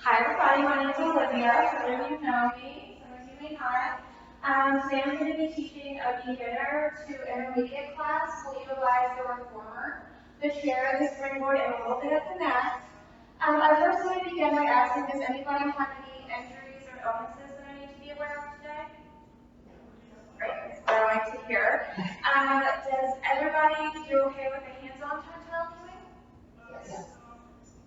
Hi everybody, my name is Olivia. Some of you know me, some of you may not. Today I'm going to be teaching a beginner to intermediate class. We'll utilize the reformer, the chair, the springboard, and a little bit of the mat. I first want to begin by asking, does anybody have any injuries or illnesses that I need to be aware of today? Great, that's what I like to hear. Does everybody do okay with the hands-on tactile cueing? Yes.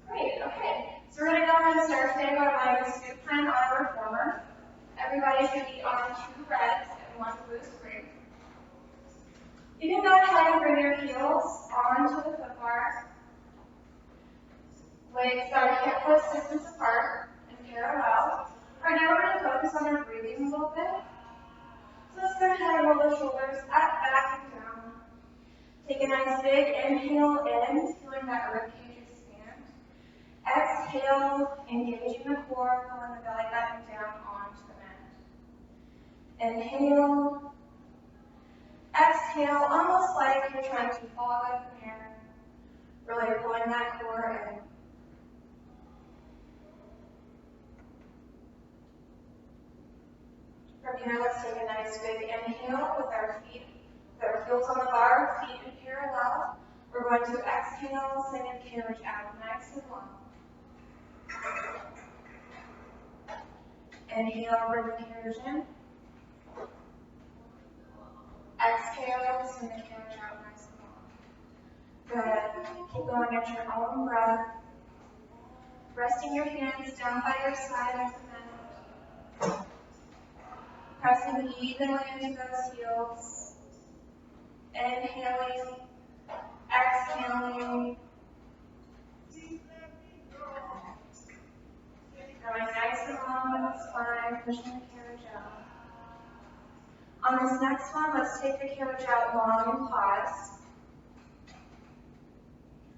Great, okay. So we're going to go ahead and start today by running a scoop plan on a reformer. Everybody should be on 2 reds and 1 blue spring. You can go ahead and bring your heels onto the foot bar. Legs about a hip width distance apart and parallel. Right now we're going to focus on our breathing a little bit. So let's go ahead and roll the shoulders up, back, and down. Take a nice big inhale in, feeling that ribcage expand. Exhale, engaging the core, pulling the belly button down onto the mat. Inhale. Exhale, almost like you're trying to fall away from here. Really pulling that core in. From here, let's take a nice big inhale with our feet, with our heels on the bar, feet in parallel. We're going to exhale, send your carriage out nice and long. Inhale, bring the carriage in. Exhale, send the carriage out nice and long. Good. Keep going at your own breath. Resting your hands down by your side of the mat. Pressing evenly into those heels. Inhaling. Exhaling. Going nice and long with the spine, pushing the carriage out. On this next one, let's take the carriage out long and pause.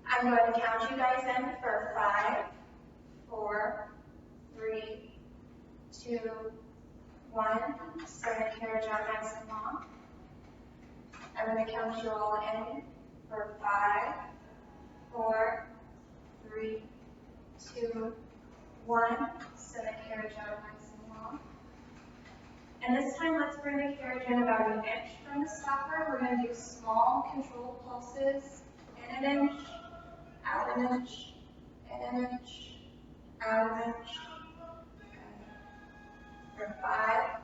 I'm going to count you guys in for 5, 4, 3, 2, 1. Send the carriage out nice and long. I'm going to count you all in for 5, 4, 3, 2, 1. Send the carriage out nice and long. And this time, let's bring the carriage in about an inch from the stopper. We're going to do small, controlled pulses in an inch, out an inch, in an inch, out an inch. For 5,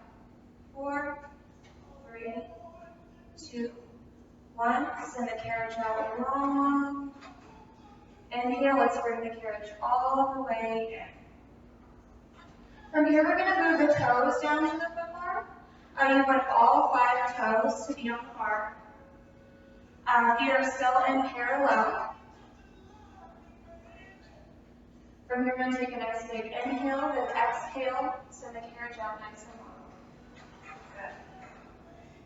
4, 3, 2, 1. Send the carriage out long. Inhale, let's bring the carriage all the way in. From here, we're going to move the toes down to the foot bar. You want all 5 toes to be on the bar. Feet are still in parallel. From here, we're going to take a nice big inhale, then exhale, send the carriage out nice and long.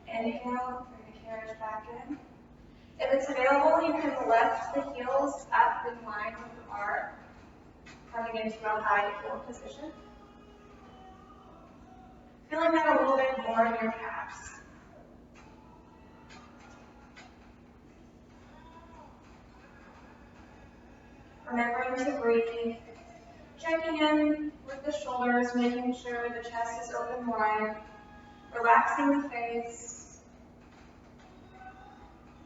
Good. Inhale, bring the carriage back in. If it's available, you can lift the heels up in line with the bar, coming into a high heel position. Feeling that a little bit more in your calves. Remembering to breathe. Checking in with the shoulders, making sure the chest is open wide. Relaxing the face.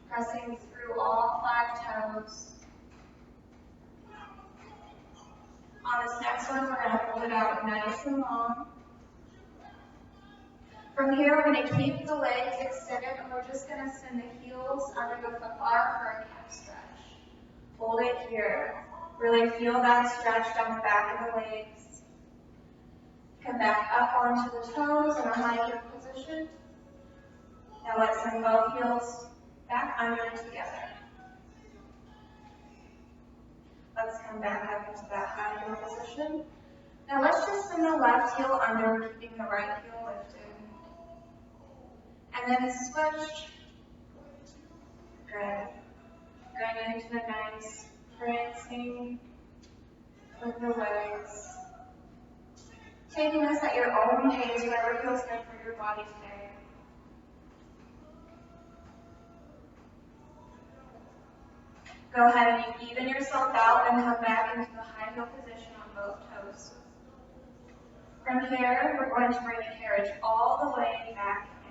Pressing through all 5 toes. On this next one, we're going to hold it out nice and long. From here, we're going to keep the legs extended, and we're just going to send the heels under the foot bar for a calf stretch. Hold it here. Really feel that stretch down the back of the legs. Come back up onto the toes in a high heel position. Now let's send both heels back under together. Let's come back up into that high heel position. Now let's just send the left heel under, keeping the right heel lifted. And then switch. Good. Going into the nice prancing with the legs. Taking this at your own pace, whatever feels good for your body today. Go ahead and even yourself out and come back into the high heel position on both toes. From here, we're going to bring the carriage all the way back in.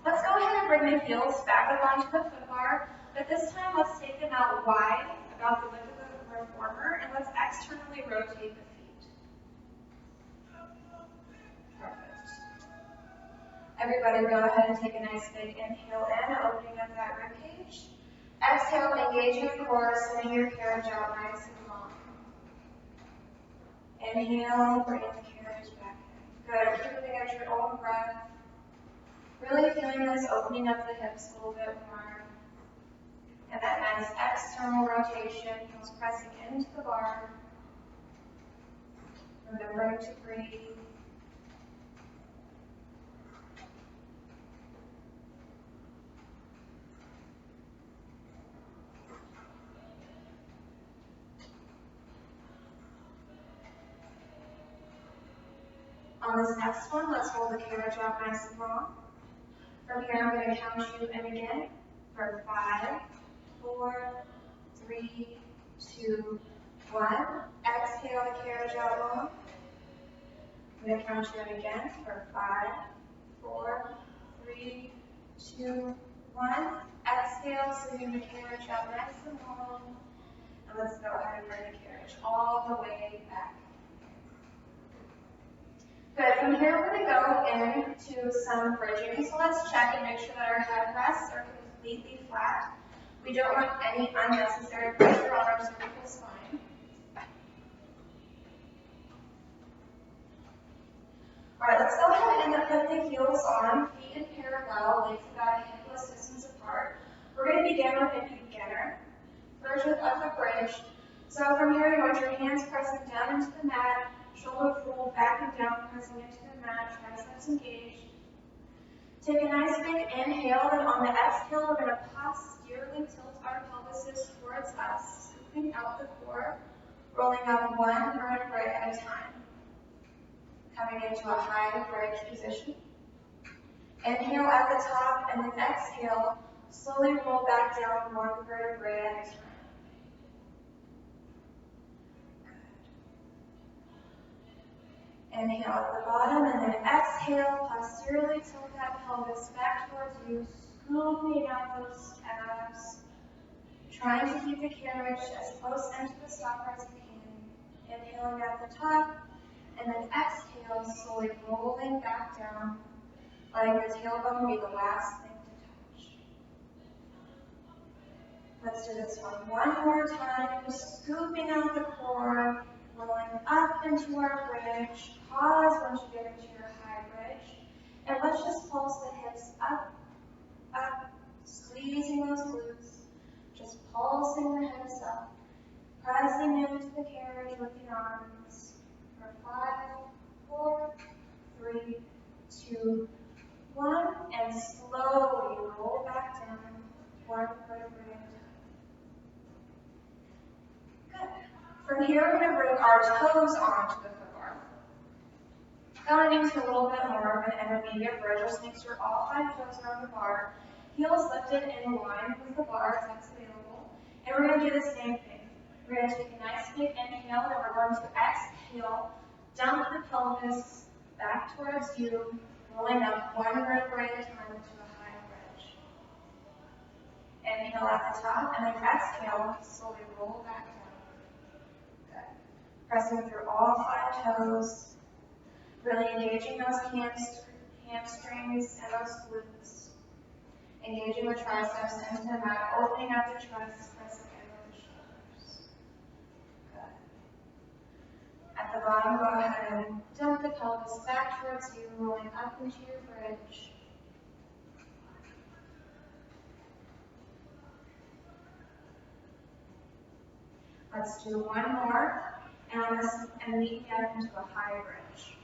Let's go ahead and bring the heels back up onto the foot bar, but this time let's take them out wide, about the width of the reformer, and let's externally rotate the feet. Perfect. Everybody go ahead and take a nice big inhale in, opening up that rib cage. Exhale, engaging the core, sending your carriage out nice and long. Inhale, bring the carriage back in. Good, keep moving at your own breath. Really feeling this, opening up the hips a little bit more. And that nice external rotation, heels pressing into the bar. Remembering to breathe. On this next one, let's hold the carriage out nice and long. From here, I'm going to count you in again for 5, 4, 3, 2, 1. Exhale the carriage out long. I'm going to count you in again for 5, 4, 3, 2, 1. Exhale, sending the carriage out nice and long. And let's go ahead and bring the carriage all the way back. Good. From here, we're going to go into some bridging. So let's check and make sure that our head rests are completely flat. We don't want any unnecessary pressure on our cervical spine. All right, let's go ahead and put the heels on, feet in parallel, legs about a hip distance apart. We're going to begin with a beginner version of the bridge. So from here, you want your hands pressing down into the mat, shoulders rolled back and down, pressing into the mat, triceps engaged. Take a nice big inhale, and on the exhale, we're going to posteriorly tilt our pelvises towards us, scooping out the core, rolling up one vertebrae at a time. Coming into a high bridge position. Inhale at the top, and then exhale, slowly roll back down one vertebrae at a time. Inhale at the bottom, and then exhale, posteriorly tilt that pelvis back towards you, scooping out those abs, trying to keep the carriage as close into the stopper as you can. Inhaling at the top, and then exhale, slowly rolling back down, letting the tailbone be the last thing to touch. Let's do this one more time, scooping out the core, rolling up into our bridge. Pause once you get into your high bridge. And let's just pulse the hips up, up, squeezing those glutes. Just pulsing the hips up, pressing into the carriage with the arms. For 5, 4, 3, 2, 1. And slowly roll back down, one vertebrae at a time. Good. From here, we're going to bring our toes onto the foot bar. Going into a little bit more of an intermediate bridge, let's make sure all 5 toes are on the bar. Heels lifted in line with the bar if that's available. And we're going to do the same thing. We're going to take a nice big inhale, and we're going to exhale, dump the pelvis back towards you, rolling up one vertebrae at a time into a high bridge. Inhale at the top, and then exhale, slowly roll back down. Good. Pressing through all 5 toes, really engaging those hamstrings and those glutes. Engaging the triceps into the mat, opening up the chest, pressing into the shoulders. Good. At the bottom, go ahead and dump the pelvis back towards you, rolling up into your bridge. Let's do one more, and meet me up into a high bridge.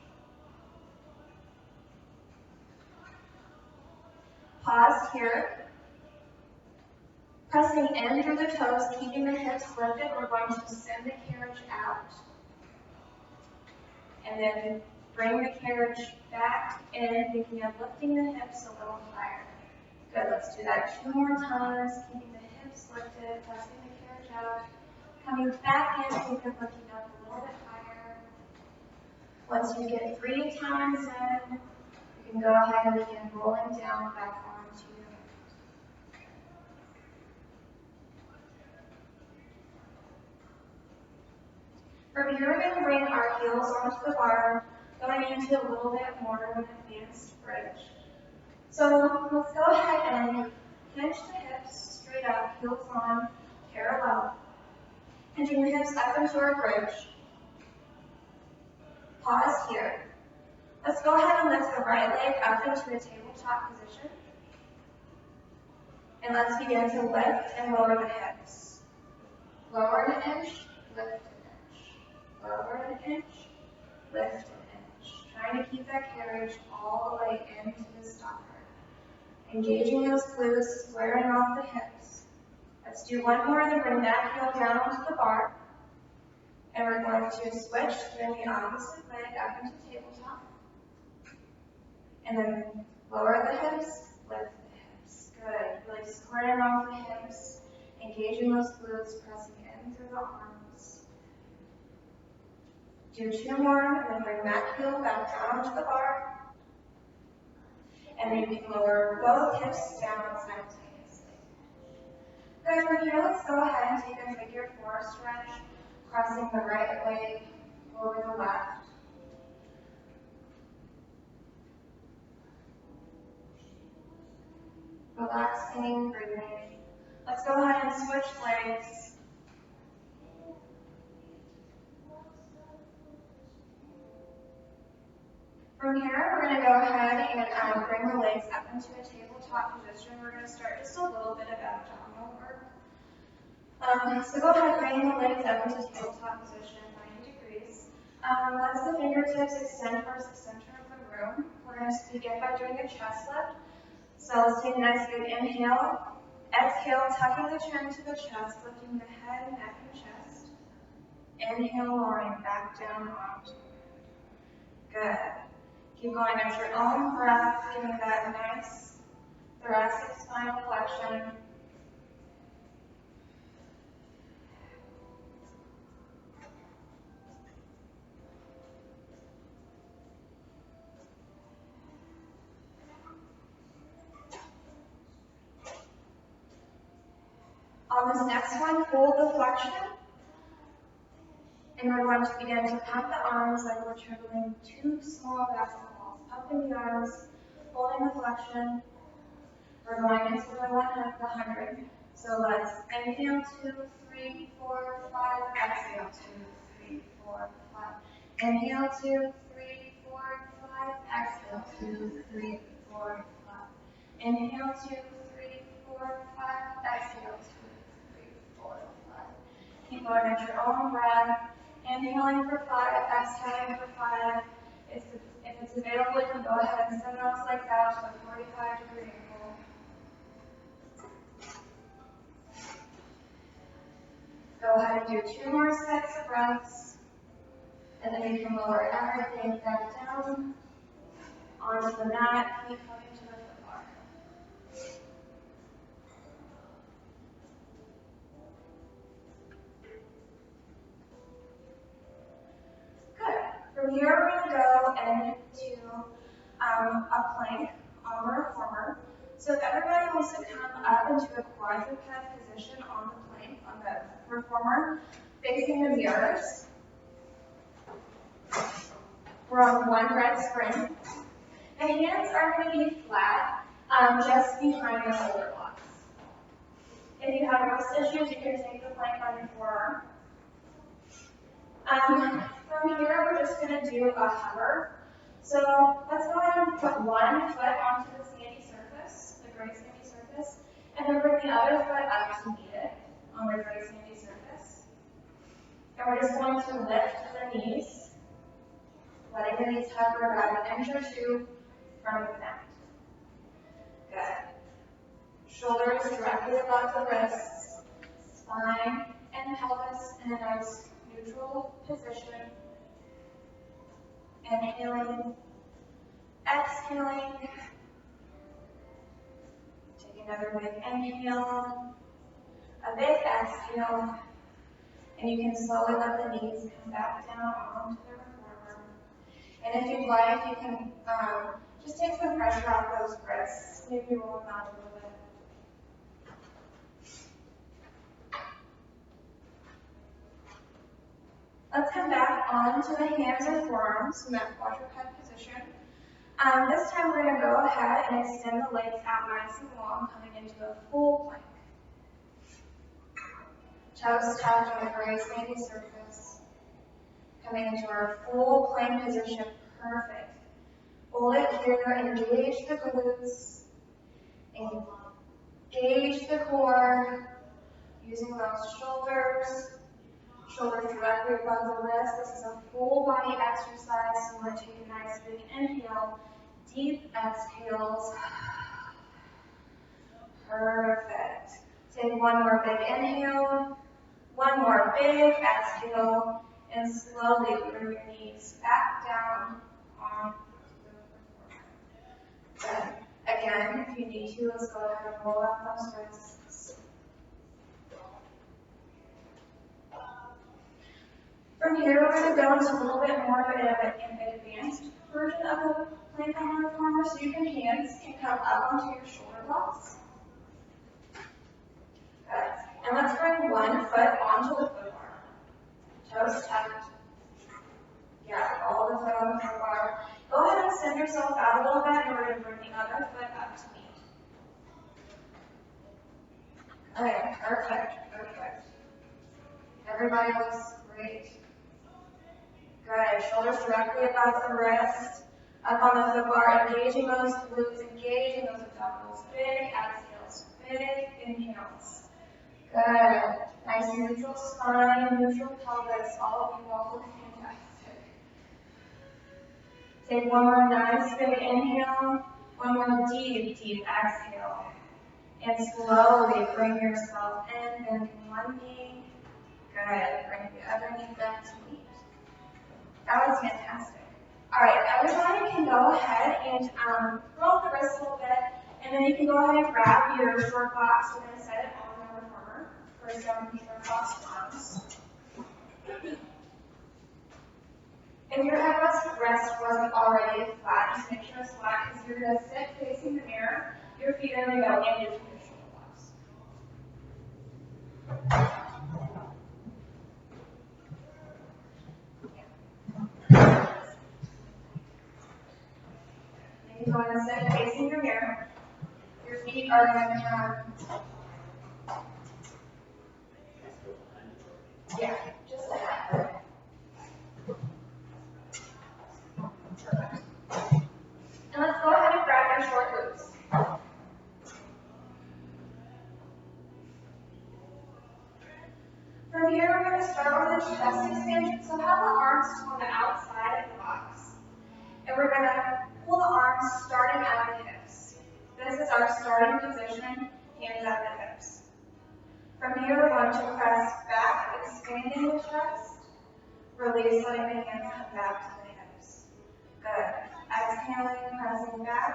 Pause here. Pressing in through the toes, keeping the hips lifted, we're going to send the carriage out. And then bring the carriage back in, thinking of lifting the hips a little higher. Good, let's do that 2 more times, keeping the hips lifted, pressing the carriage out. Coming back in, think of lifting up a little bit higher. Once you get 3 times in, you can go ahead and begin rolling down back onto your mat. From here, we're going to bring our heels onto the bar, going into a little bit more of an advanced bridge. So let's go ahead and hinge the hips straight up, heels on, parallel. Hinging the hips up into our bridge. Pause here. Let's go ahead and lift the right leg up into a tabletop position. And let's begin to lift and lower the hips. Lower an inch, lift an inch. Lower an inch, lift an inch. Trying to keep that carriage all the way into the stopper. Engaging those glutes, squaring off the hips. Let's do one more, then bring that heel down onto the bar. And we're going to switch, bring the opposite leg up into tabletop. And then lower the hips, lift the hips. Good. Really squaring off the hips, engaging those glutes, pressing in through the arms. Do 2 more, and then bring that heel back down onto the bar. And you can lower both hips down simultaneously. Good. From here, let's go ahead and take a figure 4 stretch, crossing the right leg over the left. Relaxing, breathing. Let's go ahead and switch legs. From here, we're going to go ahead and bring the legs up into a tabletop position. We're going to start just a little bit of abdominal work. So go ahead, bring the legs up into tabletop position, 90 degrees. Once the fingertips extend towards the center of the room, we're going to begin by doing a chest lift. So let's take a nice big inhale. Exhale, tucking the chin to the chest, lifting the head, neck, and chest. Inhale, lowering back down onto it. Good. Keep going at your own breath, giving that nice thoracic spine flexion. On this next one, hold the flexion. And we're going to begin to pump the arms like we're trembling 2 small basketballs. Pumping the arms, holding the flexion. We're going into the 100. So let's inhale 2, 3, 4, 5. Exhale 2, 3, 4, 5. Inhale 2, 3, 4, 5. Exhale 2, 3, 4, 5. Inhale 2, 3, 4, 5. Exhale 2, 3, 4, 5. Keep going at your own breath. Inhaling for 5, exhaling for 5. If it's available, you can go ahead and send those legs out to a 45-degree angle. Go ahead and do 2 more sets of breaths. And then you can lower everything back down onto the mat. Keep coming to the foot bar. From here, we're going to go into a plank on the reformer. So if everybody wants to come up into a quadruped position on the plank, on the reformer, facing the mirrors. We're on one red spring. The hands are going to be flat, just behind the shoulder blocks. If you have wrist issues, you can take the plank on your forearm. From here, we're just going to do a hover. So let's go ahead and put one foot onto the sandy surface, the gray sandy surface, and then bring the other foot up to meet it on the gray sandy surface. And we're just going to lift the knees, letting the knees hover about an inch or 2 from the mat. Good. Shoulders directly above the wrists, spine and pelvis in a nice neutral position. Inhaling, exhaling. Take another big inhale, a big exhale. And you can slowly let the knees come back down onto the reformer. And if you'd like, you can just take some pressure off those wrists. Maybe roll them out a little bit. Let's come back onto the hands or forearms in that quadruped position. This time we're going to go ahead and extend the legs out nice and long, coming into a full plank. Toes tucked on a gray sandy surface. Coming into our full plank position. Perfect. Hold it here, engage the glutes, engage the core, using those shoulders directly above the wrist. This is a full body exercise, so we're going to take a nice big inhale, deep exhales. Perfect. Take one more big inhale, one more big exhale, and slowly bring your knees back down on the floor. Good. Again, if you need to, let's go ahead and roll out those wrists. From here, we're going to go into a little bit more of an advanced version of the plank on the reformer, so your hands can come up onto your shoulder blocks. Good. And let's bring one foot onto the foot bar. Toes tucked. Yeah, all the foot on the foot bar. Go ahead and extend yourself out a little bit, and we're going to bring the other foot up to meet. Okay, perfect. Everybody looks great. Good. Shoulders directly above the wrist. Up on the foot bar, engaging those glutes, engaging those abdominals. Big exhales, big inhales. Good. Nice neutral spine, neutral pelvis. All of you all look fantastic. Take one more nice big inhale. One more deep exhale. And slowly bring yourself in, bending one knee. Good. Bring the other knee back to meet. That was fantastic. All right, everybody can go ahead and roll the wrist a little bit, and then you can go ahead and grab your short box. We're going to set it on the reformer for some short box arms. If your headrest wasn't already flat, just make sure it's flat because you're going to sit facing the mirror. Your feet are going to go into your shoulder box. You're going to sit facing your mirror. Your feet are going to come. Yeah, just like that. Perfect. And let's go ahead and grab your short glutes. From here, we're going to start with a chest extension. So have the arms on the outside of the box. And we're going to pull the arms starting at the hips. This is our starting position, hands at the hips. From here, we're going to press back, expanding the chest. Release, letting the hands come back to the hips. Good. Exhaling, pressing back.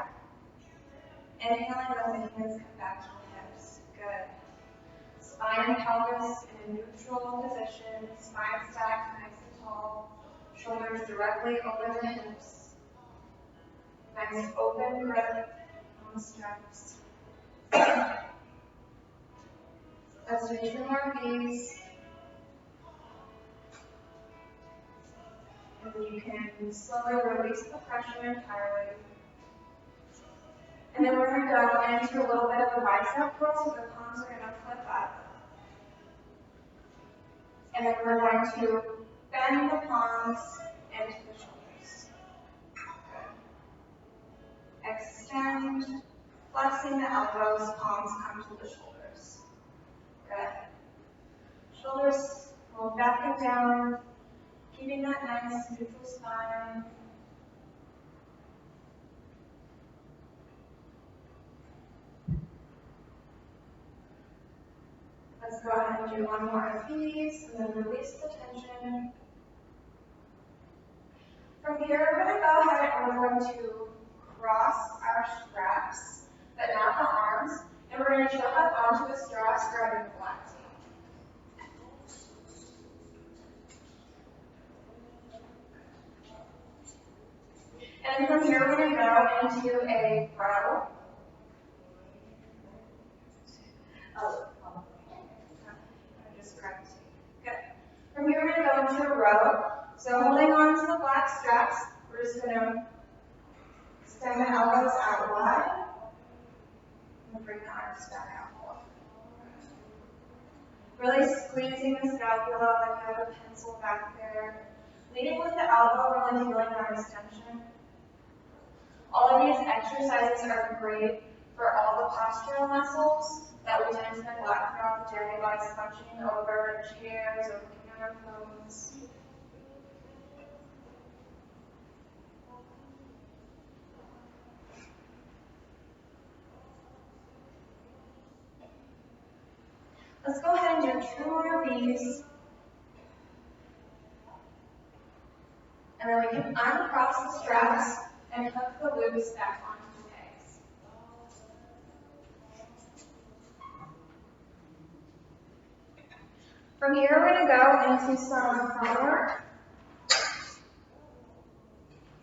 Inhaling, letting the hands come back to the hips. Good. Spine and pelvis in a neutral position. Spine stacked nice and tall. Shoulders directly over the hips. Nice open grip on the straps. Let's do 2 more of these. And then you can slowly release the pressure entirely. And then we're going to go into a little bit of a bicep curl, so the palms are going to flip up. And then we're going to bend the palms into the shoulders. Good. Extend, flexing the elbows, palms come to the shoulders. Good. Shoulders roll back and down, keeping that nice neutral spine. Let's go ahead and do one more of these, and then release the tension. From here, we're going to go ahead and we're going to cross our straps, but not the arms, and we're going to jump up onto the straps, grabbing the flat. And from here, we're going to go into a row. Good. From here, we're going to go into a row. So holding on to the black straps, we're just going to extend the elbows out wide and bring the arms back out. Really squeezing the scapula like you have a pencil back there. Leading with the elbow, really feeling that extension. All of these exercises are great for all the postural muscles that we tend to neglect throughout the day by slouching over in chairs or looking at our phones. Let's go ahead and do 2 more of these. And then we can uncross the straps and hook the loops back onto the legs. From here, we're going to go into some front work.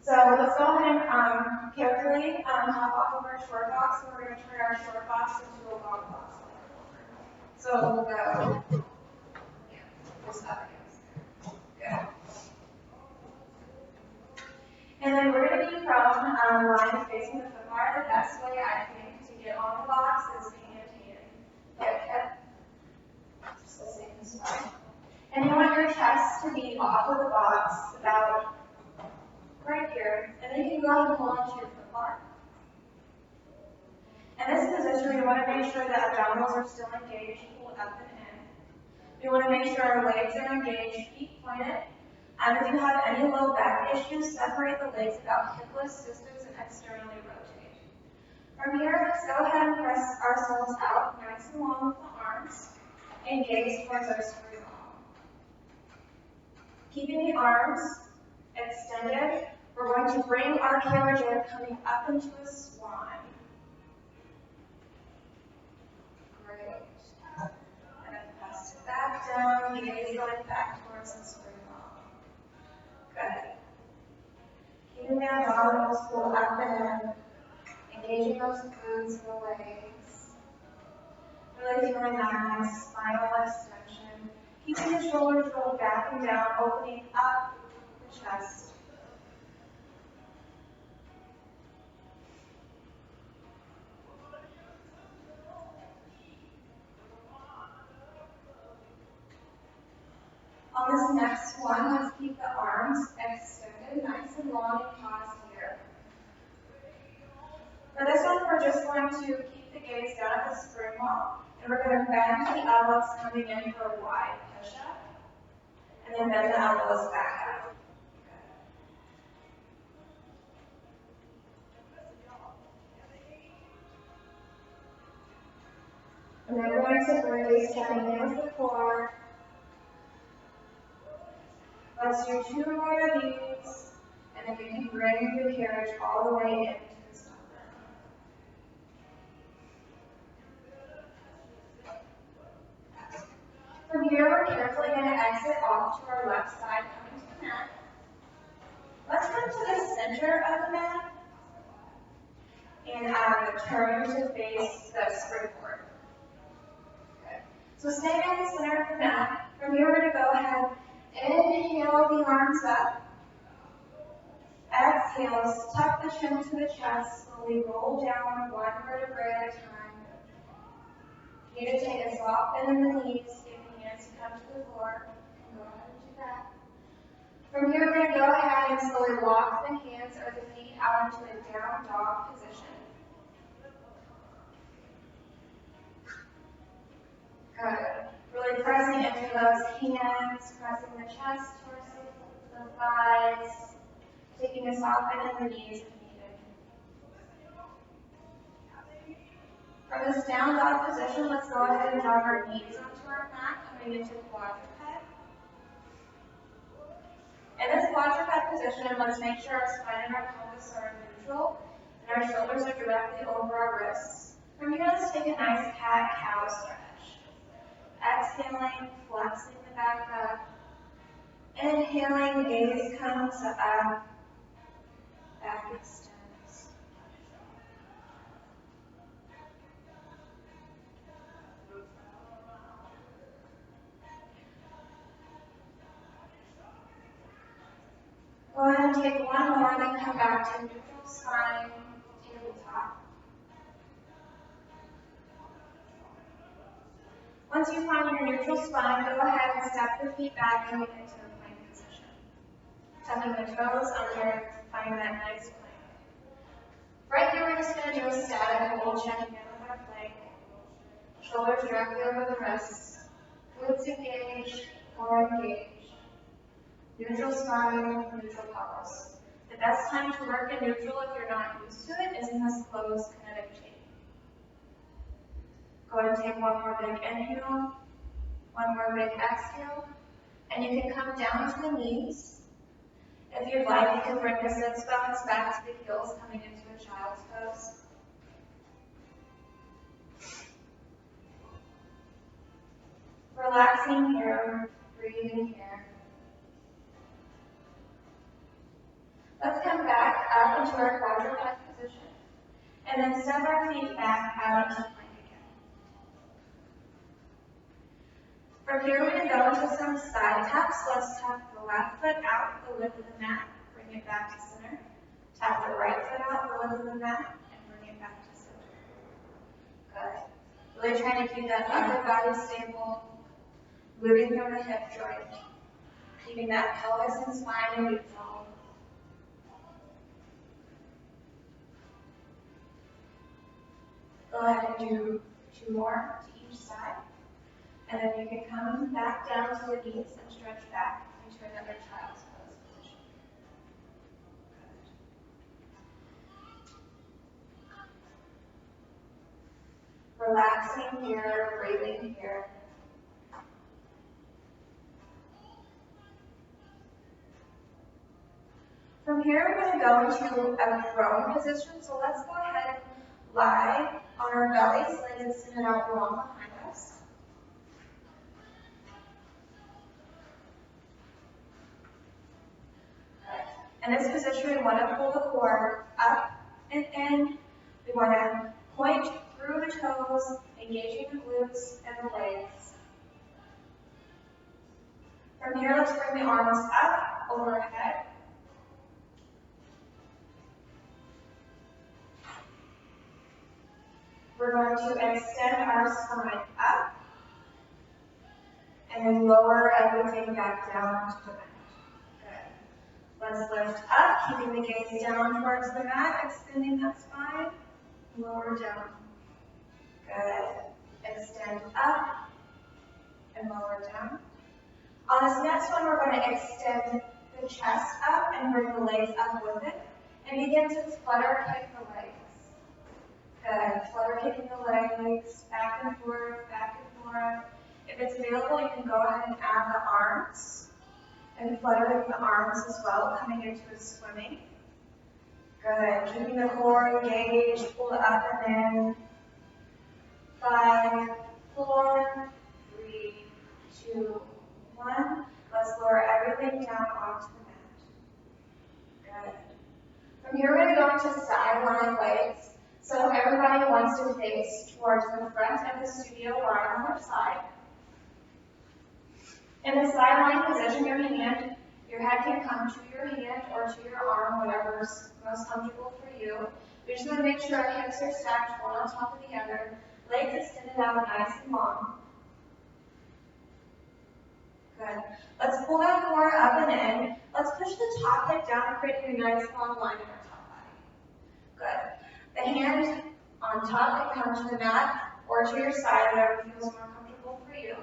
So let's go ahead and carefully hop off of our short box, and we're going to turn our short box into a long box. So we'll go just up against there. Good. And then we're going to be prone, lying facing the foot bar. The best way, I think, to get on the box is hand to hand. Good. Just the same as well. And you want your chest to be off of the box, about right here. And then you can go ahead and hold onto your foot bar. In this position, we want to make sure that abdominals are still engaged, pull up and in. We want to make sure our legs are engaged, feet pointed. And if you have any low back issues, separate the legs about hip-less distance and externally rotate. From here, let's go ahead and press ourselves out nice and long with the arms and gaze towards our spring ball. Keeping the arms extended, we're going to bring our carriage in, coming up into a swan. Great. And then press it back down, gaze going back towards the spring ball. Good. Keeping the abdominals pull up and in, engaging those glutes and the legs. Really feeling that nice spinal extension. Keeping the shoulders rolled back and down, opening up the chest. On this next one, let's keep the arms extended, nice and long, and pause here. For this one, we're just going to keep the gaze down at the spring wall, and we're going to bend the elbows coming in for a wide push-up, and then bend the elbows back out. And then we're going to breathe, stepping in with the core. Let's do 2 more of these, and then you can bring the carriage all the way into the stomach. From here, we're carefully going to exit off to our left side, coming to the mat. Let's come to the center of the mat and turn to face the springboard. Good. So staying in the center of the mat. From here, we're going to go ahead. Inhale the arms up. Exhale, tuck the chin to the chest, slowly roll down 1 vertebrae at a time. You need to take a soft bend in the knees, get the hands to come to the floor. Go ahead and do that. From here, we're going to go ahead and slowly walk the hands or the feet out into a down dog position. Good. Really pressing into those hands, pressing the chest towards the thighs, taking a soft bend in the knees if needed. From this down dog position, let's go ahead and drop our knees onto our mat, coming into quadruped. In this quadruped position, let's make sure our spine and our pelvis are neutral, and our shoulders are directly over our wrists. From here, let's take a nice cat-cow stretch. Exhaling, flexing the back up. Inhaling, gaze comes up, back extends. Go ahead and take one more, then come back to neutral spine, tabletop. Once you find your neutral spine, go ahead and step the feet back and get into the plank position. Tucking the toes under, finding that nice plank. Right here, we're just going to do a static hold, checking in with our plank. Shoulders directly over the wrists. Glutes engage, core engage. Neutral spine, neutral pelvis. The best time to work in neutral if you're not used to it is in this closed kinetic shape. Go ahead and take one more big inhale, one more big exhale, and you can come down to the knees. If you'd like, you can bring the sits bones back to the heels, coming into a child's pose. Relaxing here, breathing here. Let's come back up into our quadruped position, and then step our feet back out into plank again. From here, we're going to go into some side taps. Let's tap the left foot out the width of the mat, bring it back to center. Tap the right foot out the width of the mat, and bring it back to center. Good. Really trying to keep that upper body stable, moving through the hip joint, keeping that pelvis and spine in neutral. Go ahead and do 2 more to each side. And then you can come back down to the knees and stretch back into another child's pose position. Good. Relaxing here, breathing here. From here, we're going to go into a prone position. So let's go ahead and lie on our bellies, legs extended out long behind us. In this position, we want to pull the core up and in. We want to point through the toes, engaging the glutes and the legs. From here, let's bring the arms up, overhead. We're going to extend our spine up and then lower everything back down to the mat. Good. Let's lift up, keeping the gaze down towards the mat, extending that spine, lower down. Good. Extend up and lower down. On this next one, we're going to extend the chest up and bring the legs up with it, and begin to flutter kick the legs. Good. Flutter kicking the legs, back and forth, back and forth. If it's available, you can go ahead and add the arms and flutter the arms as well, coming into a swimming. Good. Keeping the core engaged, pull it up and in. 5, 4, 3, 2, 1. Let's lower everything down onto the mat. Good. From here, we're going to go into sideline legs. So everybody wants to face towards the front of the studio line on their side. In the sideline position, your head can come to your hand or to your arm, whatever's most comfortable for you. We just want to make sure our hips are stacked one on top of the other, legs extended out nice and long. Good. Let's pull that core up and in. Let's push the top hip down, creating a nice long line in our top body. Good. The hand on top can come to the mat or to your side, whatever feels more comfortable for you.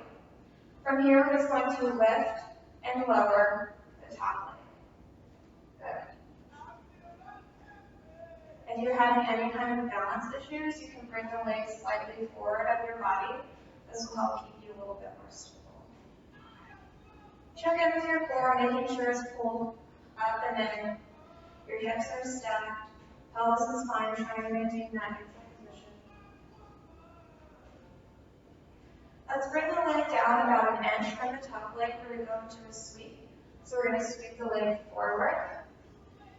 From here, we're just going to lift and lower the top leg. Good. If you're having any kind of balance issues, you can bring the legs slightly forward of your body. This will help keep you a little bit more stable. Check in with your core, making sure it's pulled up and in. Your hips are stacked. Pelvis and spine, trying to maintain that neutral position. Let's bring the leg down about an inch from the top leg. We're going to go into a sweep. So we're going to sweep the leg forward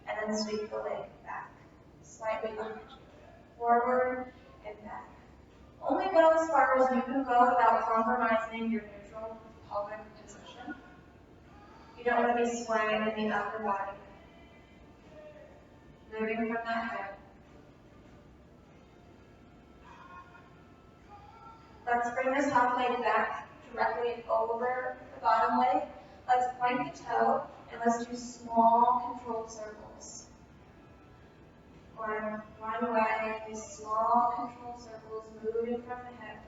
and then sweep the leg back. slightly under. Forward and back. Only go as far as you can go without compromising your neutral pelvic position. You don't want to be swaying in the upper body. Moving from that hip. Let's bring this top leg back directly over the bottom leg. Let's point the toe and let's do small controlled circles. Or one way, these small controlled circles moving from the hip.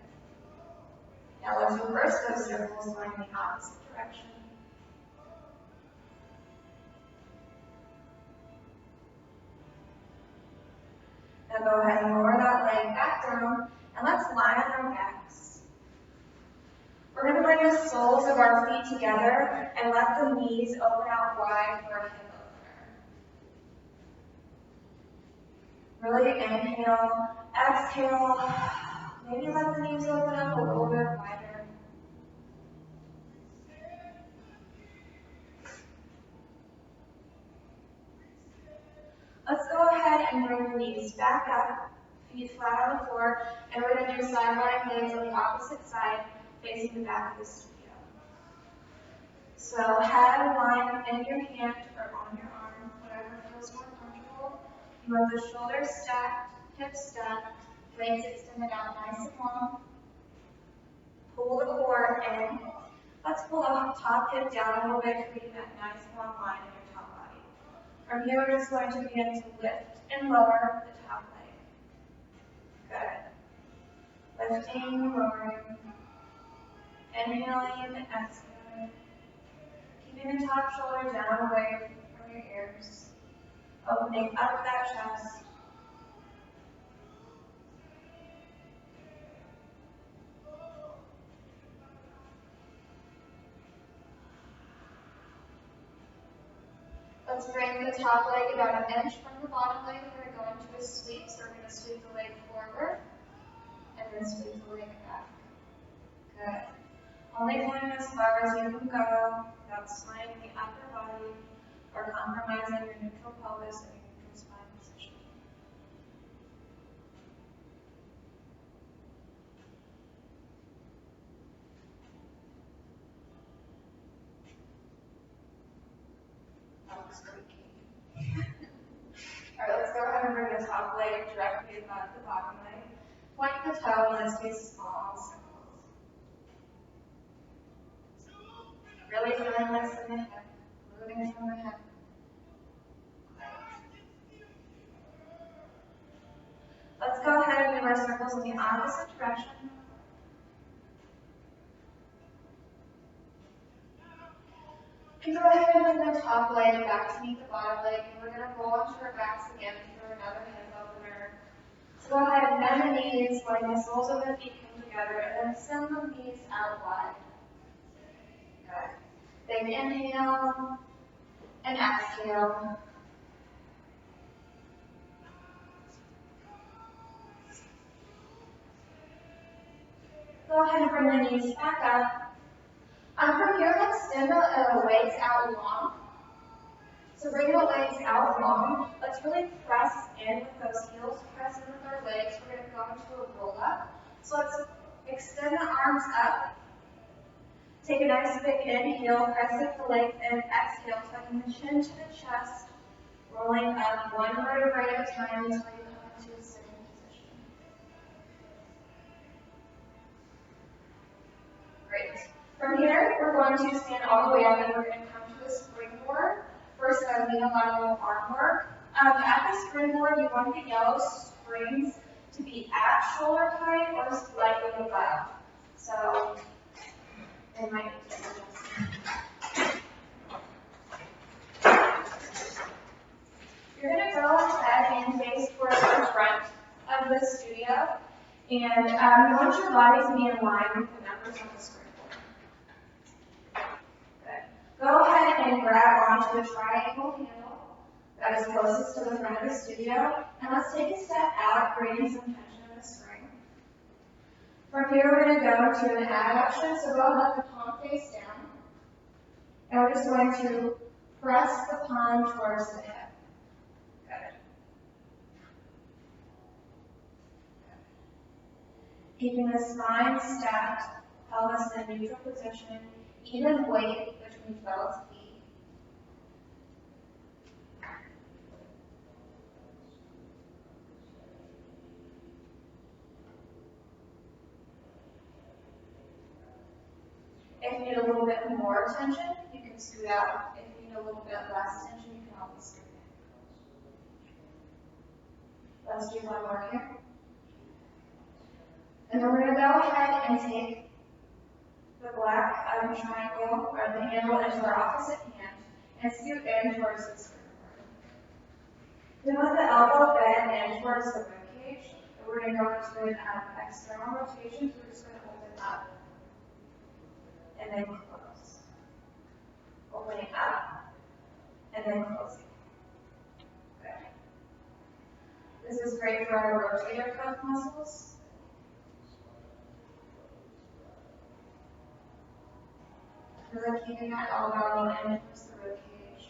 Now let's reverse those circles going the opposite direction. Now go ahead and lower that leg back down, and let's lie on our backs. We're going to bring the soles of our feet together and let the knees open out wide for a hip opener. Really inhale, exhale, maybe let the knees open up a little bit wider. Let's go ahead and bring the knees back up, feet flat on the floor, and we're going to do side-lying legs on the opposite side, facing the back of the studio. So head lying in your hand or on your arm, whatever feels more comfortable. You want the shoulders stacked, hips stacked, legs extended out nice and long. Pull the core in. Let's pull the top hip down a little bit, creating that nice long line in your top body. From here, we're just going to begin to lift and lower the top leg. Good. Lifting, lowering, inhaling, and exhaling. Keeping the top shoulder down away from your ears. Opening up that chest. Let's bring the top leg about an inch from the bottom leg. We're going to go into a sweep. So we're going to sweep the leg forward and then sweep the leg back. Good. Only going as far as you can go without swaying the upper body or compromising your neutral pelvis and your neutral spine position. That looks creaky. All right, let's go ahead and bring the top leg directly above the bottom leg. Point the toe and let's do small circles. Really feeling this in the hip, moving from the hip. Let's go ahead and do our circles in the opposite direction. And go ahead and bring the top leg back to meet the bottom leg, and we're going to roll onto our backs again for another hip opener. So go ahead and bend the knees, letting the soles of the feet come together, and then send the knees out wide. Good. Big inhale and exhale. Go ahead and bring the knees back up. From here, let's extend the legs out long. So bring the legs out long. Let's really press in with those heels. Press in with our legs. We're going to go into a roll up. So let's extend the arms up. Take a nice big inhale, press up the legs, and exhale, tucking the chin to the chest, rolling up one vertebrae at a time until you come into a sitting position. Great. From here, we're going to stand all the way up, and we're going to come to a springboard for some unilateral arm work. At the springboard, you want the yellow springs to be at shoulder height or slightly above. So they might need to adjust. You're going to go ahead and face towards the front of the studio, and you want your body to be in line with the numbers on the springboard. Good. Go ahead and grab onto the triangle handle that is closest to the front of the studio, and let's take a step out, creating some tension in the string. From here, we're going to go to an adduction, so go ahead and palm face down. And we're just going to press the palm towards the hip. Good. Keeping the spine stacked, pelvis in a neutral position, even weight between both feet. If you need a little bit more tension, you can scoot out. If you need a little bit less tension, you can always scoot in. Let's do one more here. And we're going to go ahead and take the black triangle or the handle into our opposite hand and scoot in towards the springboard. Then with the elbow bent in towards the ribcage, we're going to go into an external rotation, so we're just going to open up and then close. Opening up and then closing. Good. This is great for our rotator cuff muscles. Really keeping that elbow in towards the ribcage.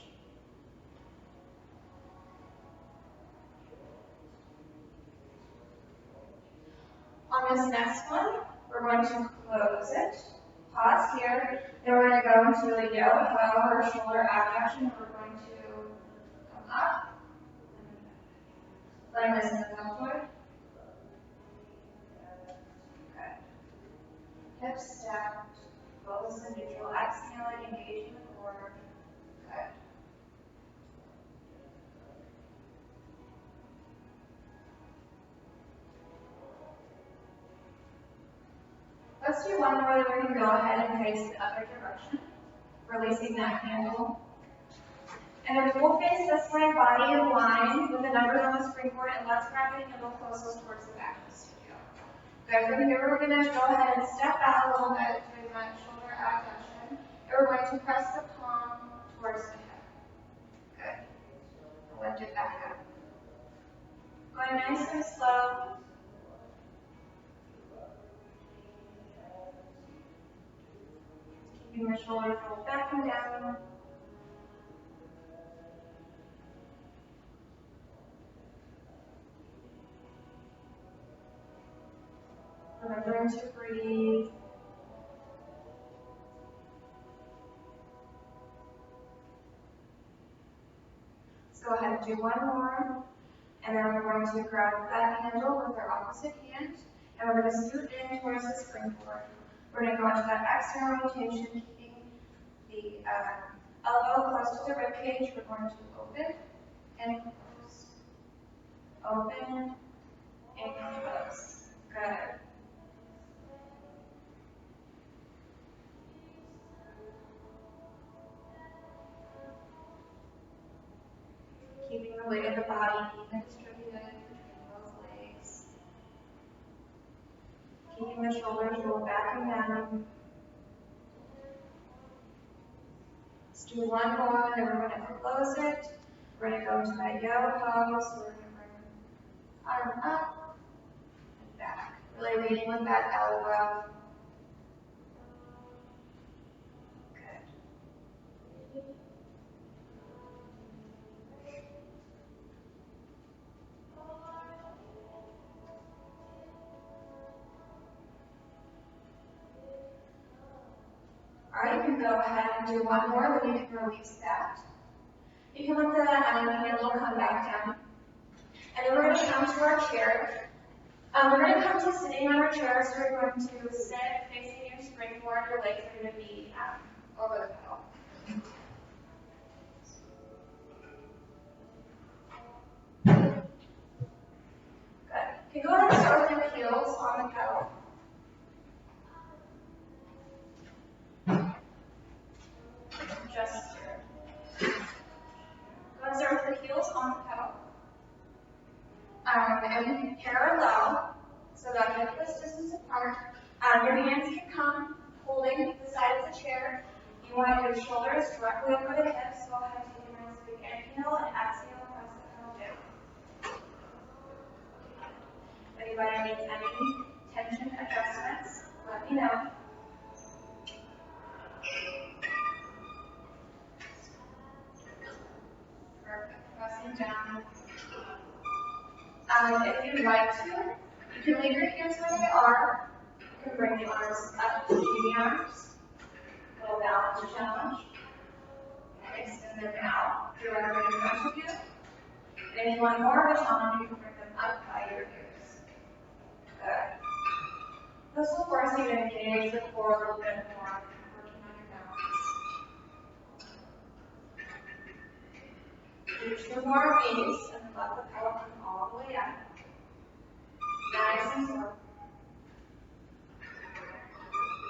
On this next one, we're going to close it. Pause here. Then we're going to go into a yo-ho or shoulder abduction. We're going to come up. Letting this in the deltoid. Good. Hips stacked. Pelvis in neutral. Exhaling, engaging the core. Good. Let's do one more, then we're going to go ahead and face the other direction, releasing that handle. And then we'll face this way, body in line with the numbers on the springboard, and let's grab the handle closest towards the back of the studio. Good. From here, we're going to go ahead and step out a little bit, doing that shoulder abduction, and we're going to press the palm towards the hip. Good. Lift it back up. Going nice and slow. Keeping the shoulders rolled back and down. Remembering to breathe. Let's go ahead and do one more. And then we're going to grab that handle with our opposite hand. And we're going to scoot in towards the springboard. We're going to go into that external rotation, keeping the elbow close to the ribcage. We're going to open and close. Open and close. Good. Keeping the weight of the body even distributed between both legs. Keeping the shoulders rolled back and down. Let's do one more, then we're going to close it. We're going to go into that yo-ho, so we're going to bring arm up and back. Really leading with that elbow. Good. Alright, you can go ahead and do one more, then you can release that. You can let the handle come back down. And then we're going to come to our chair. We're going to come to sitting on our chair, so we're going to sit facing your springboard. Your legs are going to be over the pedal. Good. You can go ahead and start with your heels on the pedal. Just go and start with your heels on the pedal. And parallel, so that hip is distance apart. Your hands can come holding the side of the chair. You want your shoulders directly over the hips. Go ahead and take a nice big inhale and exhale, press the pedal down. If anybody needs any tension adjustments, let me know. Perfect. Pressing down. If you'd like to, you You can leave your hands where they are. You can bring the arms up to the arms. Little balance challenge. And extend them out directly in front of you. And if you want more of a challenge, you can bring them up by your ears. Good. This will force you to engage the core a little bit more, working on your balance. Do 2 more of these, and then let the pedal come all the way up. Nice and slow.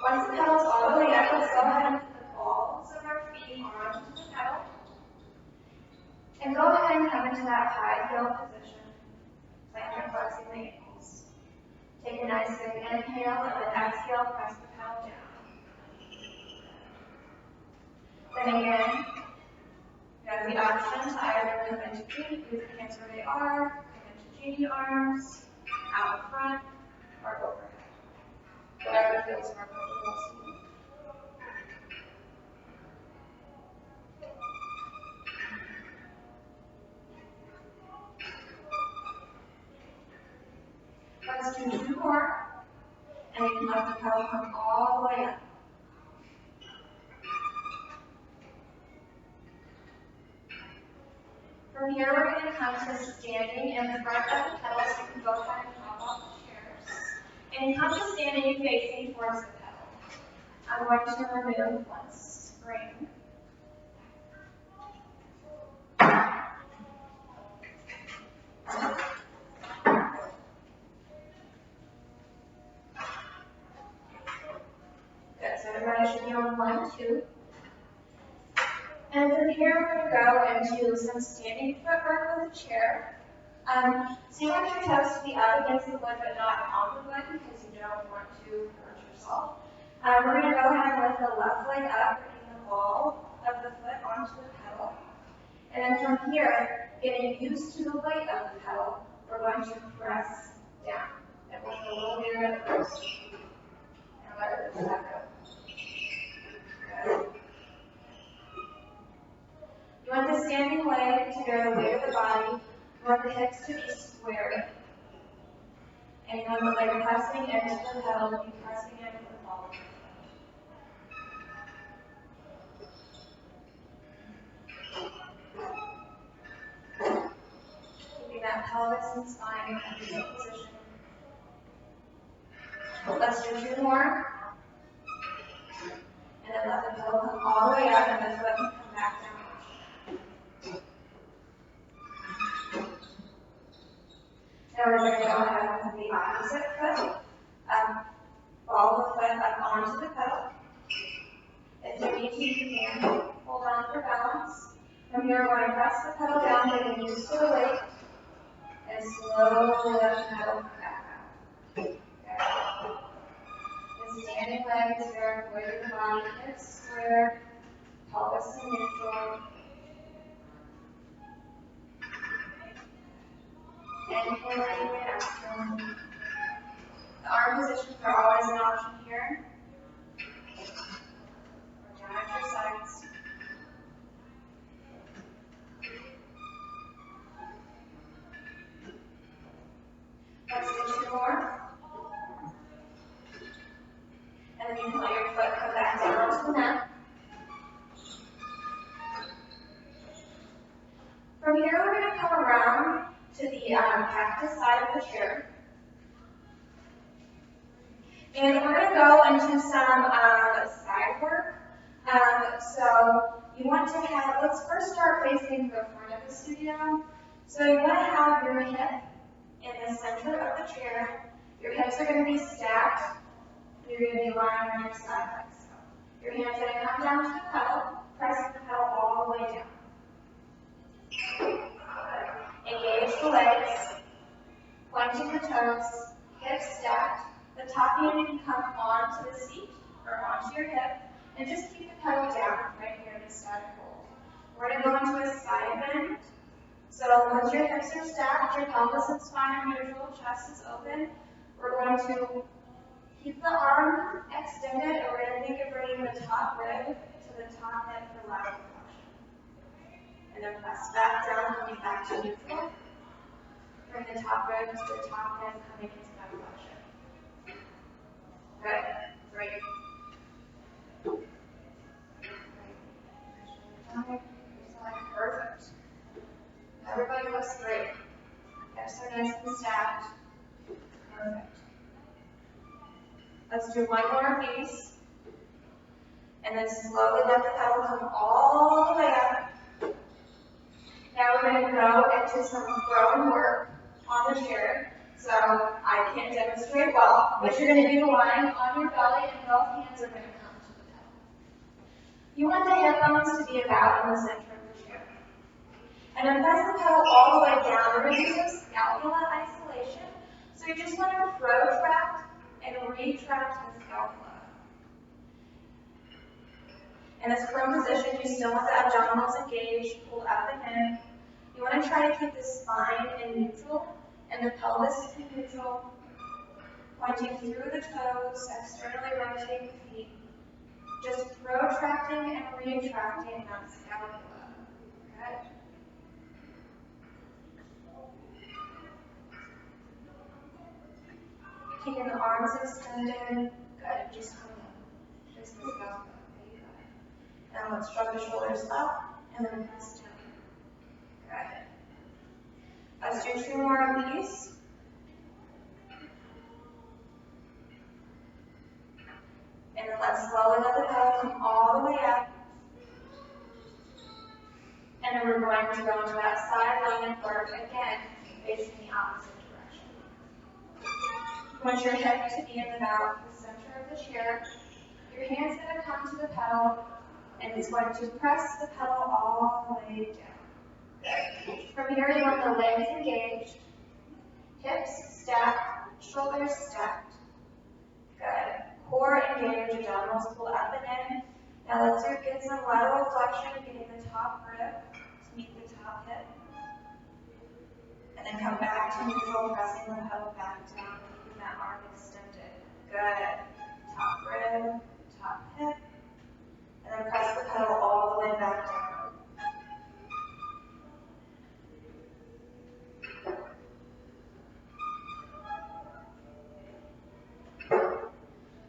Once the pedal's all the way up, let's go ahead and put the balls of our feet onto the pedal. And go ahead and come into that high heel position. Plant your flexing the ankles. Take a nice big inhale, and then exhale, press the pedal down. Then again, you have the option to either move into genie, leave your hands where they are, come into genie arms, out front, or overhead. Whatever feels more comfortable to you. Let's do 2 more, and you can let the pedal come all the way up. From here, we're going to come to standing in the front of the pedal, so you can go ahead and hop off the chairs. And come to standing facing towards the pedal. I'm going to remove one spring. Good, so everybody should be on 1, 2. And from here, we're going to go into some standing footwork with a chair. So you want your toes to be up against the wood, but not on the wood, because you don't want to hurt yourself. We're going to go ahead and lift the left leg up, bringing the ball of the foot onto the pedal. And then from here, getting used to the weight of the pedal, we're going to press down. And we'll go a little bit at first. And let it back up. Good. You want the standing leg to bear the weight of the body. You want the hips to be square. And you want the leg pressing into the pedal and be pressing into the ball. Keeping that pelvis and spine in a good position. Let's do 2 more. And then let the pedal come all the way up and the foot can come back down. Now we're going to go ahead and the opposite foot. Ball the foot up onto the pedal. If you need to, you can hold on for balance. From here, we're going to press the pedal down, getting used to the weight, and slowly let the pedal come back up. Okay. The standing leg is there, weight of the body, hips square, pelvis in neutral. Inhaling and exhaling. The arm positions are always an option here. Or down at your sides. Let's do 2 more. And then you can let your foot come back down to the mat. From here, we're going to come around to the cactus side of the chair. And we're going to go into some side work. So you want to have, let's first start facing the front of the studio. So you want to have your hip in the center of the chair. Your hips are going to be stacked. You're going to be lying on your side like so. Your hands are going to come down to the pedal, pressing the pedal all the way down. Engage the legs, pointing the toes, hips stacked. The top hand can come onto the seat or onto your hip, and just keep the pedal down right here in the static hold. We're going to go into a side bend. So once your hips are stacked, your pelvis and spine are neutral, chest is open. We're going to keep the arm extended, and we're going to think of bringing the top rib to the top hip for lateral flexion. And then press back down, coming back to neutral. Bring the top rib to the top hip, coming into that flexion. Good. Great. Perfect. Everybody looks great. Hips are nice and stacked. Perfect. Let's do one more of these. And then slowly let the pedal come all the way up. Now we're going to go into some throwing work on the chair. So I can't demonstrate well, but you're going to be lying on your belly and both hands are going to come to the pedal. You want the hip bones to be about in the center of the chair. And then press the pedal all the way down. We're going to do some scapula isolation. So you just want to protract and retract the scapula. In this prone position, you still want the abdominals engaged, pulled up and in. You want to try to keep the spine in neutral and the pelvis in neutral, pointing through the toes, externally rotating the feet, just protracting and retracting that scapula. Good. Keeping the arms extended. Good. Just come in. Just the scapula. Now let's shrug the shoulders up and then press down. Good. Let's do 2 more of these. And then let's slowly let the pedal come all the way up. And then we're going to go into that side line work again, facing the opposite direction. You want your hip to be in about the center of the chair. Your hand's going to come to the pedal. And it's going to press the pedal all the way down. From here, you want the legs engaged, hips stacked, shoulders stacked. Good. Core engaged, abdominals pull up and in. Now let's get some lateral flexion, getting the top rib to meet the top hip. And then come back to neutral, pressing the pedal back down, keeping that arm extended. Good. Top rib, top hip. And then press the pedal all the way back down.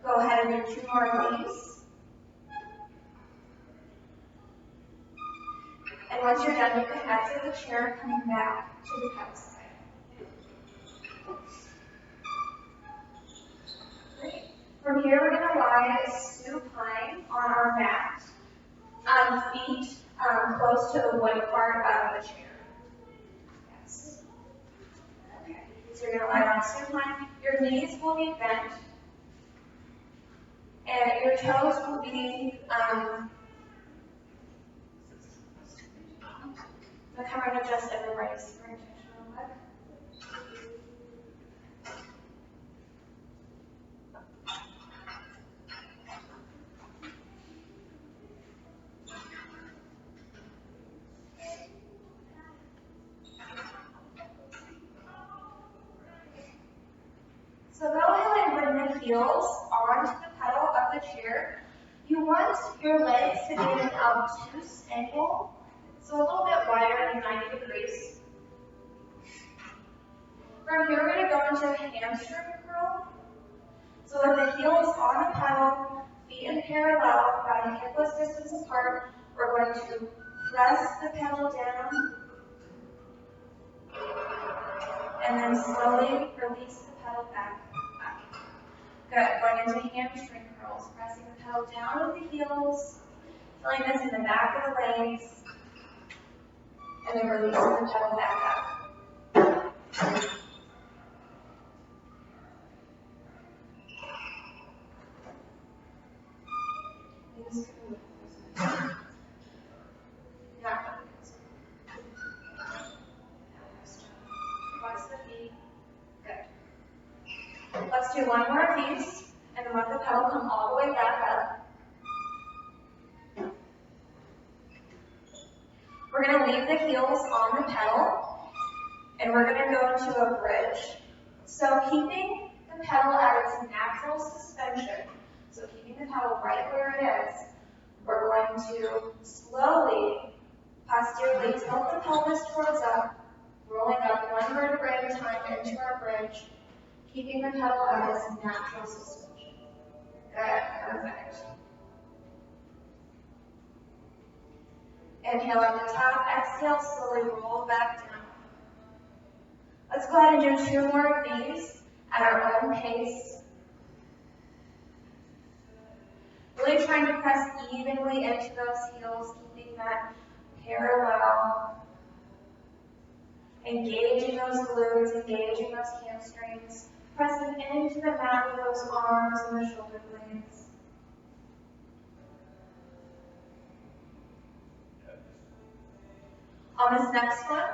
Go ahead and do 2 more of these. And once you're done, you can exit the chair, coming back to the pedal side. Great. From here, we're going to lie supine on our mat, feet close to the wood part of the chair. Yes. Okay. So you're going to lie on supine. Your knees will be bent, and your toes will be. I'm going to come and adjust everybody's spring tension real quick. So go ahead and bring the heels onto the pedal of the chair. You want your legs to be at an obtuse angle, so a little bit wider than 90 degrees. From here, we're going to go into a hamstring curl. So with the heels on the pedal, feet in parallel, about a hip-width distance apart, we're going to press the pedal down, and then slowly release the pedal back up. Good. Going into hamstring curls, pressing the pedal down with the heels, feeling this in the back of the legs, and then releasing the pedal back up. Let's do 1 more of these, and then let the pedal come all the way back up. We're going to leave the heels on the pedal, and we're going to go into a bridge. So keeping the pedal at its natural suspension, so keeping the pedal right where it is, we're going to slowly, posteriorly tilt the pelvis towards up, rolling up 1 vertebrae at a into our bridge, keeping the pedal at its natural suspension. Good, perfect. Inhale at the top, exhale, slowly roll back down. Let's go ahead and do 2 more of these at our own pace. Really trying to press evenly into those heels, keeping that parallel. Engaging those glutes, engaging those hamstrings, pressing into the mat with those arms and the shoulder blades. On this next one,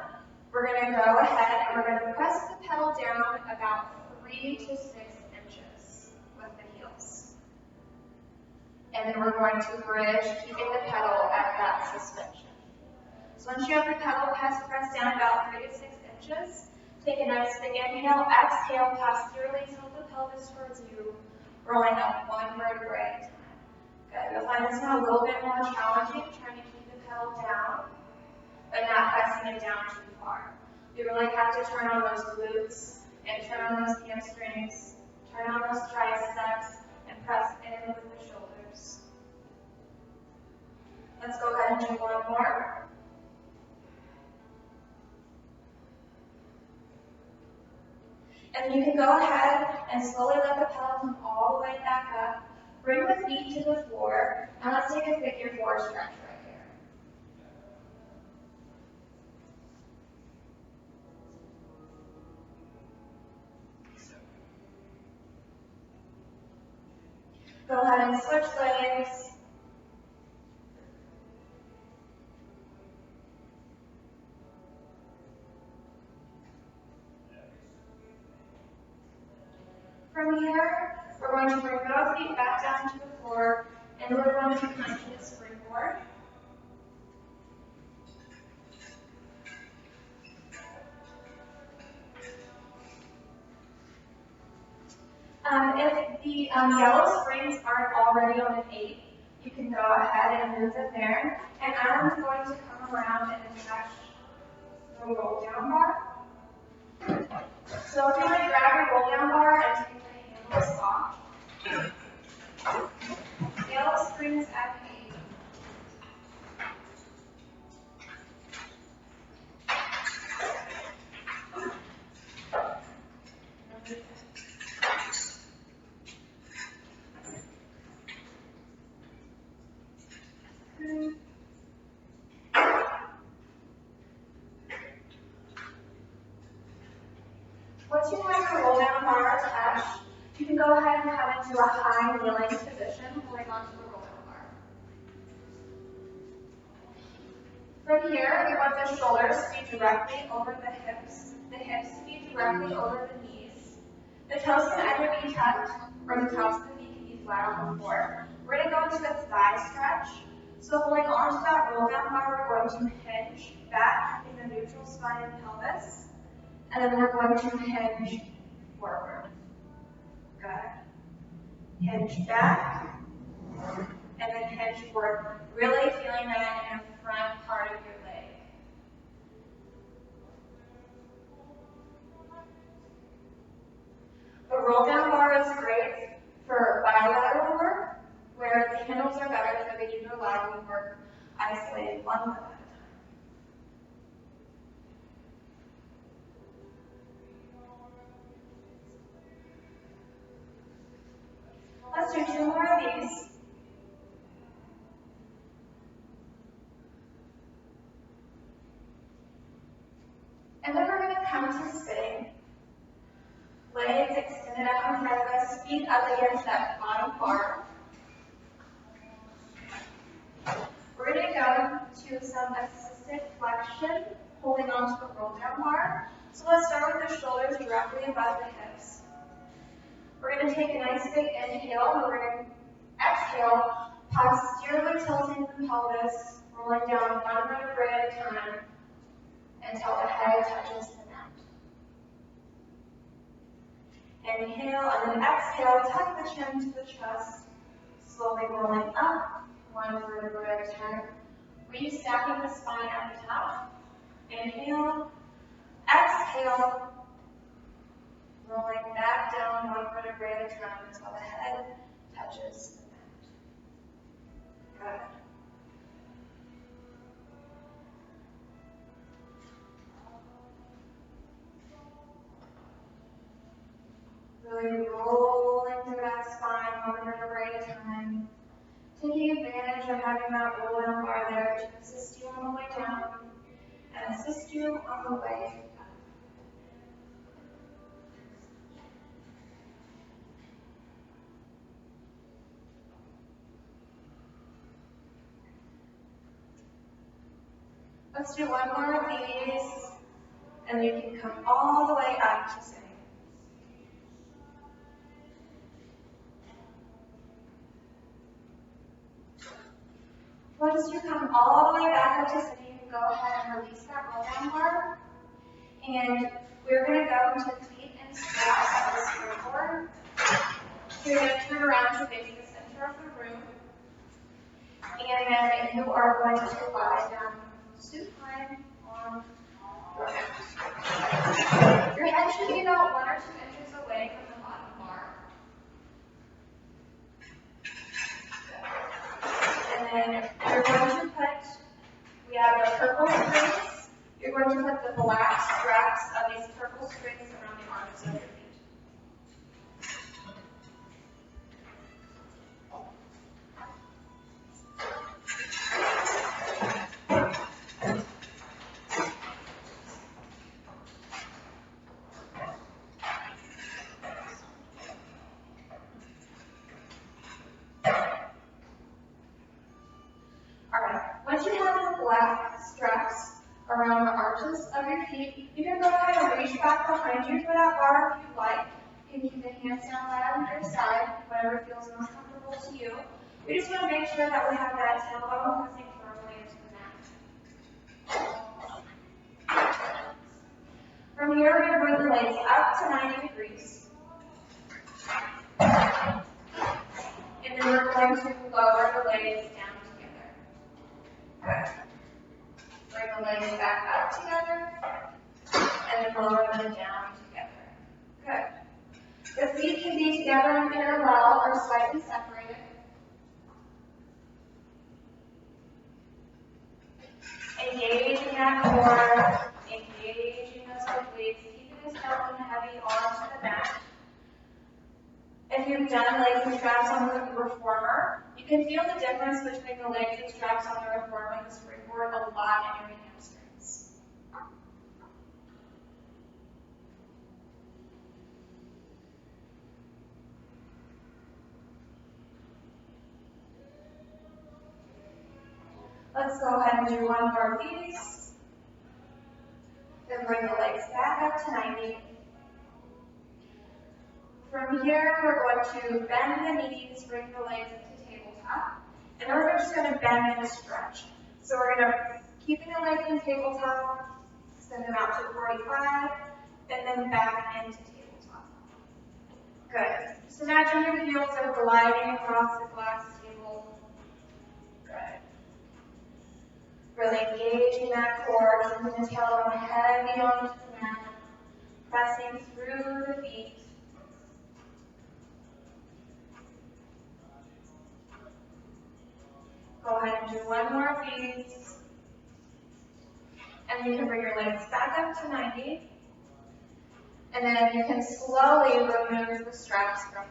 we're going to go ahead and we're going to press the pedal down about 3 to 6 inches with the heels. And then we're going to bridge, keeping the pedal at that suspension. So once you have the pedal pressed down about 3 to 6 inches, take a nice big inhale, exhale, posteriorly tilt the pelvis towards you, rolling up 1 vertebrae at a time. Good. You'll find this one a little bit more challenging, trying to keep the pedal down, but not pressing it down too far. You really have to turn on those glutes and turn on those hamstrings, turn on those triceps, and press in with the shoulders. Let's go ahead and do 1 more. And you can go ahead and slowly let the pedal come all the way back up. Bring the feet to the floor, and let's take a figure 4 stretch right here. Go ahead and switch legs. From here, we're going to bring both feet back down to the floor, and we're going to come to the springboard. If the yellow springs aren't already on an 8, you can go ahead and move them there. And I'm going to come around and attach the roll down bar. So if you want to grab your roll down bar and take the handles off. Yellow springs at 8. Once you have your roll down bar attached, you can go ahead and come into a high kneeling position, holding onto the roll down bar. From here, we want the shoulders to be directly over the hips to be directly over the knees. The toes can either be tucked, or the tops of the feet can be flat on the floor. We're going to go into a thigh stretch. So holding onto that roll down bar, we're going to hinge back in the neutral spine and pelvis. And then we're going to hinge forward. Good. Hinge back. And then hinge forward. Really feeling that in the front part of your leg. The roll down bar is great for bilateral work, where the handles are better for the unilateral work, isolated 1 leg at a time. Let's do 2 more of these. And then we're going to come to sitting. Legs extended out in front of us, feet up against that bottom bar. We're going to go to some assisted flexion, holding onto the roll down bar. So let's start with the shoulders directly above the hips. We're going to take a nice big inhale, and we're going to exhale, posteriorly tilting the pelvis, rolling down 1 vertebrae at a time until the head touches the mat. Inhale, and then exhale, tuck the chin to the chest, slowly rolling up 1 vertebrae at a time. Restacking the spine at the top. Inhale, exhale, rolling back down one vertebrae at a time until the head touches the mat. Good. Really rolling through that spine one vertebrae at a time. Taking advantage of having that roll down bar there to assist you on the way down and assist you on the way up. Let's do one more of these, and you can come all the way up to sitting. Once you come all the way back up to sitting, you can go ahead and release that roll down bar. And we're going to go into feet and squats on the springboard. So you're going to turn around to face the center of the room. And then you are going to lie down supine on your mat. Your head should be about 1 or 2 inches away from the bottom bar. And then you're going to put, we have the purple strings. You're going to put the black straps of these purple strings around the arms of your feet. Once you have the black straps around the arches of your feet, you can go ahead and reach back behind you for that bar if you'd like. You can keep the hands down right on your side, whatever feels most comfortable to you. We just want to make sure that we have that tailbone pressing firmly into the mat. From here, we're going to bring the legs up to 90 degrees. And then we're going to lower the legs down together. Good. Bring the legs back up together, and then lower them down together. Good. The feet can be together in parallel or slightly separated. Engaging that core, engaging those obliques, keeping the skeleton heavy onto the mat. If you've done legs and straps on the reformer, you can feel the difference between the legs and straps on the reformer and the springboard a lot in your hamstrings. Let's go ahead and do one more of these. Then bring the legs back up to 90. From here, we're going to bend the knees, bring the legs into tabletop, and then we're just going to bend and stretch. So we're going to keep the legs in tabletop, send them out to 45, and then back into tabletop. Good. Just imagine your heels are gliding across the glass table. Good. Really engaging that core, keeping the tailbone heavy onto the mat, pressing through the feet. Go ahead and do one more of these. And you can bring your legs back up to 90. And then you can slowly remove the straps from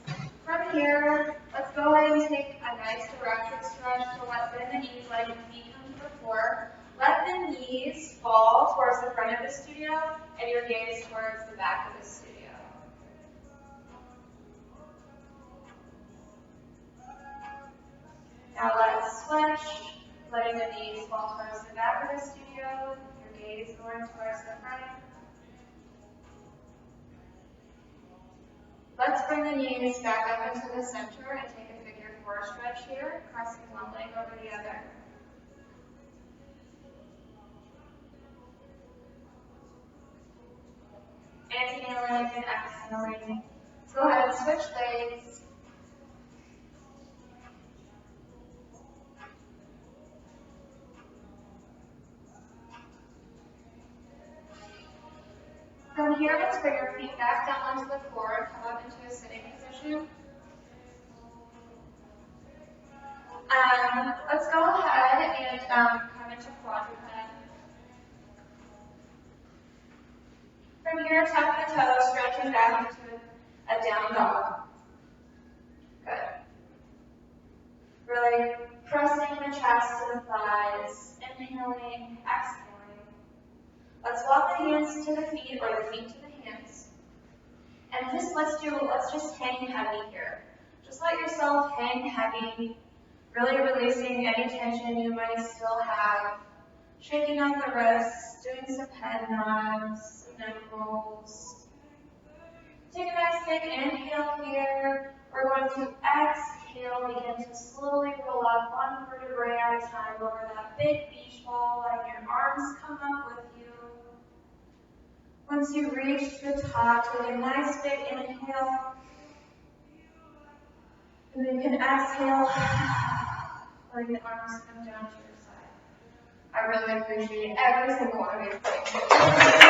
the feet. From here, let's go ahead and take a nice thoracic stretch to let bend the knees, let your feet come to the floor. Let the knees fall towards the front of the studio and your gaze towards the back of the studio. Now let's switch, letting the knees fall towards the back of the studio, your gaze going towards the front. Let's bring the knees back up into the center and take a figure 4 stretch here, crossing one leg over the other. Inhaling and exhaling. Let's go ahead and switch legs. From here, let's bring your feet back down onto the floor and come up into a sitting position. Let's go ahead and come into quadruped. From here, tuck the toes, stretching back into a down dog. Good. Really pressing the chest to the thighs, inhaling, exhaling. Let's walk the hands to the feet or the feet to the hands. And let's just hang heavy here. Just let yourself hang heavy, really releasing any tension you might still have. Shaking out the wrists, doing some head nods, some neck rolls. Take a nice big inhale here. We're going to exhale, begin to slowly roll up one vertebrae at a time over that big beach ball, letting your arms come up with you. Once you reach the top, take a nice big inhale. And then you can exhale, letting the arms come down to your side. I really appreciate every single one of you.